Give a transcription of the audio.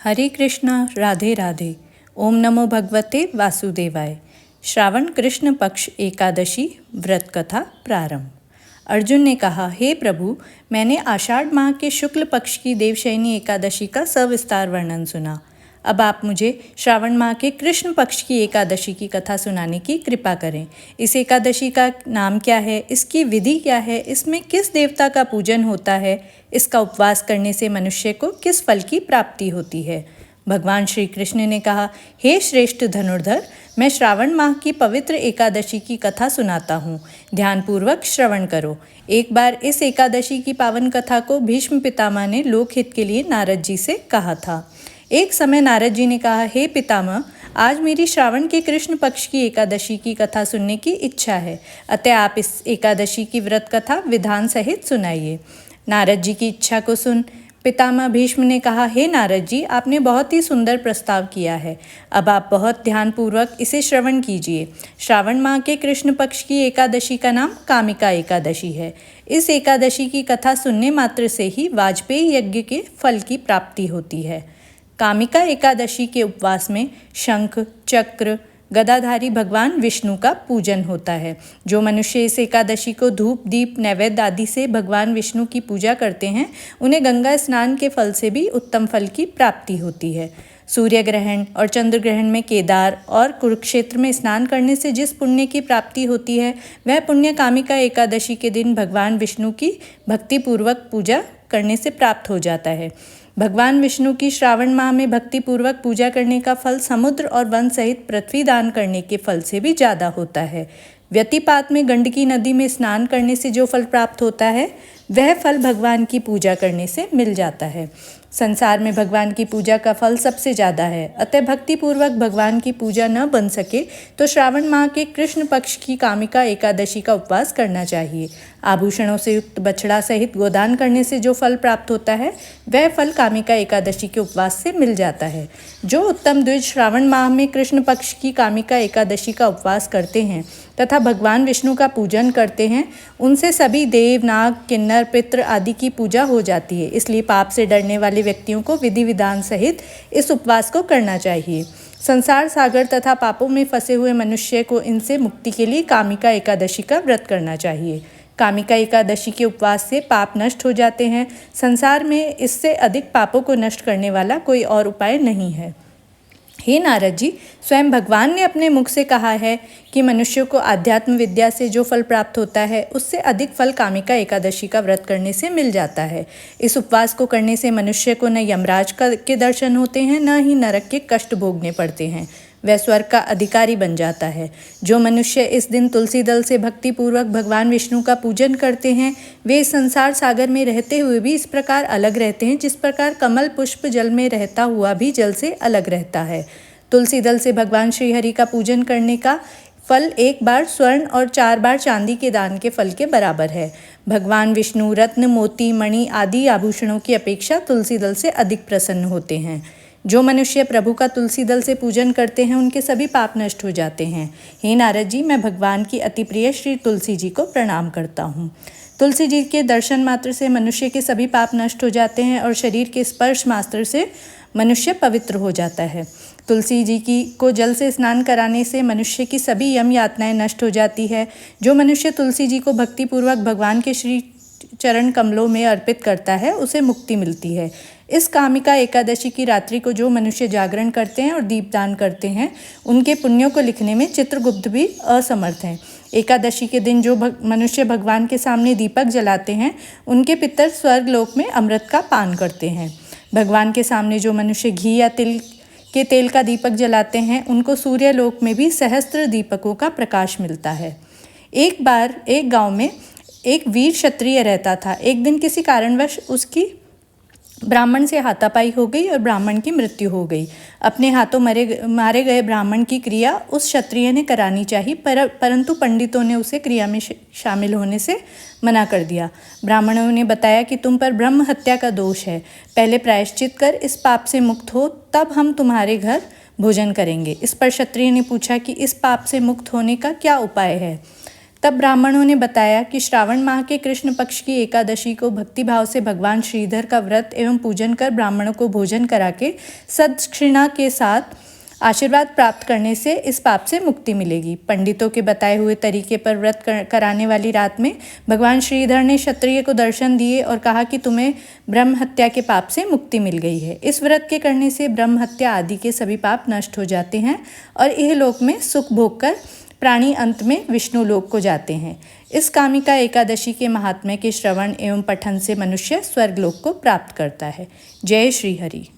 हरे कृष्णा राधे राधे। ओम नमो भगवते वासुदेवाय। श्रावण कृष्ण पक्ष एकादशी व्रत कथा प्रारंभ। अर्जुन ने कहा, हे प्रभु, मैंने आषाढ़ माह के शुक्ल पक्ष की देवशयनी एकादशी का सविस्तार वर्णन सुना। अब आप मुझे श्रावण माह के कृष्ण पक्ष की एकादशी की कथा सुनाने की कृपा करें। इस एकादशी का नाम क्या है, इसकी विधि क्या है, इसमें किस देवता का पूजन होता है, इसका उपवास करने से मनुष्य को किस फल की प्राप्ति होती है। भगवान श्री कृष्ण ने कहा, हे श्रेष्ठ धनुर्धर, मैं श्रावण माह की पवित्र एकादशी की कथा सुनाता हूँ। ध्यानपूर्वक श्रवण करो। एक बार इस एकादशी की पावन कथा को भीष्म पितामह ने लोकहित के लिए नारद जी से कहा था। एक समय नारद जी ने कहा, हे पितामह, आज मेरी श्रावण के कृष्ण पक्ष की एकादशी की कथा सुनने की इच्छा है, अतः आप इस एकादशी की व्रत कथा विधान सहित सुनाइए। नारद जी की इच्छा को सुन पितामह भीष्म ने कहा, हे नारद जी, आपने बहुत ही सुंदर प्रस्ताव किया है। अब आप बहुत ध्यानपूर्वक इसे श्रवण कीजिए। श्रावण माह के कृष्ण पक्ष की एकादशी का नाम कामिका एकादशी है। इस एकादशी की कथा सुनने मात्र से ही वाजपेयी यज्ञ के फल की प्राप्ति होती है। कामिका एकादशी के उपवास में शंख, चक्र, गदाधारी भगवान विष्णु का पूजन होता है। जो मनुष्य इस एकादशी को धूप, दीप, नैवेद्य आदि से भगवान विष्णु की पूजा करते हैं, उन्हें गंगा स्नान के फल से भी उत्तम फल की प्राप्ति होती है। सूर्य ग्रहण और चंद्र ग्रहण में केदार और कुरुक्षेत्र में स्नान करने से जिस पुण्य की प्राप्ति होती है, वह पुण्य कामिका एकादशी के दिन भगवान विष्णु की भक्तिपूर्वक पूजा करने से प्राप्त हो जाता है। भगवान विष्णु की श्रावण माह में भक्तिपूर्वक पूजा करने का फल समुद्र और वन सहित पृथ्वी दान करने के फल से भी ज़्यादा होता है। व्यतिपात में गंडकी नदी में स्नान करने से जो फल प्राप्त होता है, वह फल भगवान की पूजा करने से मिल जाता है। संसार में भगवान की पूजा का फल सबसे ज़्यादा है, अतः भक्तिपूर्वक भगवान की पूजा न बन सके तो श्रावण माह के कृष्ण पक्ष की कामिका एकादशी का उपवास करना चाहिए। आभूषणों से युक्त बछड़ा सहित गोदान करने से जो फल प्राप्त होता है, वह फल कामिका एकादशी के उपवास से मिल जाता है। जो उत्तम द्विज श्रावण माह में कृष्ण पक्ष की कामिका एकादशी का उपवास करते हैं तथा भगवान विष्णु का पूजन करते हैं, उनसे सभी देव, नाग, किन्नर, पितृ आदि की पूजा हो जाती है। इसलिए पाप से डरने वाले व्यक्तियों को विधि विधान सहित इस उपवास को करना चाहिए। संसार सागर तथा पापों में फंसे हुए मनुष्य को इनसे मुक्ति के लिए कामिका एकादशी का व्रत करना चाहिए। कामिका एकादशी के उपवास से पाप नष्ट हो जाते हैं। संसार में इससे अधिक पापों को नष्ट करने वाला कोई और उपाय नहीं है। हे नारद जी, स्वयं भगवान ने अपने मुख से कहा है कि मनुष्य को आध्यात्म विद्या से जो फल प्राप्त होता है, उससे अधिक फल कामिका एकादशी का व्रत करने से मिल जाता है। इस उपवास को करने से मनुष्य को न यमराज के दर्शन होते हैं, न ही नरक के कष्ट भोगने पड़ते हैं। वह स्वर्ग का अधिकारी बन जाता है। जो मनुष्य इस दिन तुलसी दल से भक्तिपूर्वक भगवान विष्णु का पूजन करते हैं, वे इस संसार सागर में रहते हुए भी इस प्रकार अलग रहते हैं जिस प्रकार कमल पुष्प जल में रहता हुआ भी जल से अलग रहता है। तुलसी दल से भगवान श्रीहरि का पूजन करने का फल एक बार स्वर्ण और 4 बार चांदी के दान के फल के बराबर है। भगवान विष्णु रत्न, मोती, मणि आदि आभूषणों की अपेक्षा तुलसी दल से अधिक प्रसन्न होते हैं। जो मनुष्य प्रभु का तुलसी दल से पूजन करते हैं, उनके सभी पाप नष्ट हो जाते हैं। हे नारद जी, मैं भगवान की अति प्रिय श्री तुलसी जी को प्रणाम करता हूँ। तुलसी जी के दर्शन मात्र से मनुष्य के सभी पाप नष्ट हो जाते हैं और शरीर के स्पर्श मात्र से मनुष्य पवित्र हो जाता है। तुलसी जी को जल से स्नान कराने से मनुष्य की सभी यम यातनाएं नष्ट हो जाती है। जो मनुष्य तुलसी जी को भक्तिपूर्वक भगवान के श्री चरण कमलों में अर्पित करता है, उसे मुक्ति मिलती है। इस कामिका एकादशी की रात्रि को जो मनुष्य जागरण करते हैं और दीपदान करते हैं, उनके पुण्यों को लिखने में चित्रगुप्त भी असमर्थ हैं। एकादशी के दिन जो मनुष्य भगवान के सामने दीपक जलाते हैं, उनके पितर स्वर्ग लोक में अमृत का पान करते हैं। भगवान के सामने जो मनुष्य घी या तिल के तेल का दीपक जलाते हैं, उनको सूर्य लोक में भी सहस्त्र दीपकों का प्रकाश मिलता है। एक बार एक गांव में एक वीर क्षत्रिय रहता था। एक दिन किसी कारणवश उसकी ब्राह्मण से हाथापाई हो गई और ब्राह्मण की मृत्यु हो गई। अपने हाथों मारे गए ब्राह्मण की क्रिया उस क्षत्रिय ने करानी चाहिए, परंतु पंडितों ने उसे क्रिया में शामिल होने से मना कर दिया। ब्राह्मणों ने बताया कि तुम पर ब्रह्म हत्या का दोष है, पहले प्रायश्चित कर इस पाप से मुक्त हो, तब हम तुम्हारे घर भोजन करेंगे। इस पर क्षत्रिय ने पूछा कि इस पाप से मुक्त होने का क्या उपाय है। तब ब्राह्मणों ने बताया कि श्रावण माह के कृष्ण पक्ष की एकादशी को भक्तिभाव से भगवान श्रीधर का व्रत एवं पूजन कर ब्राह्मणों को भोजन करा के सदक्षिणा के साथ आशीर्वाद प्राप्त करने से इस पाप से मुक्ति मिलेगी। पंडितों के बताए हुए तरीके पर व्रत कराने वाली रात में भगवान श्रीधर ने क्षत्रिय को दर्शन दिए और कहा कि तुम्हें ब्रह्म हत्या के पाप से मुक्ति मिल गई है। इस व्रत के करने से ब्रह्म हत्या आदि के सभी पाप नष्ट हो जाते हैं और इहलोक में सुख भोग कर प्राणी अंत में विष्णु लोक को जाते हैं। इस कामिका एकादशी के महात्म्य के श्रवण एवं पठन से मनुष्य स्वर्गलोक को प्राप्त करता है। जय श्री हरि।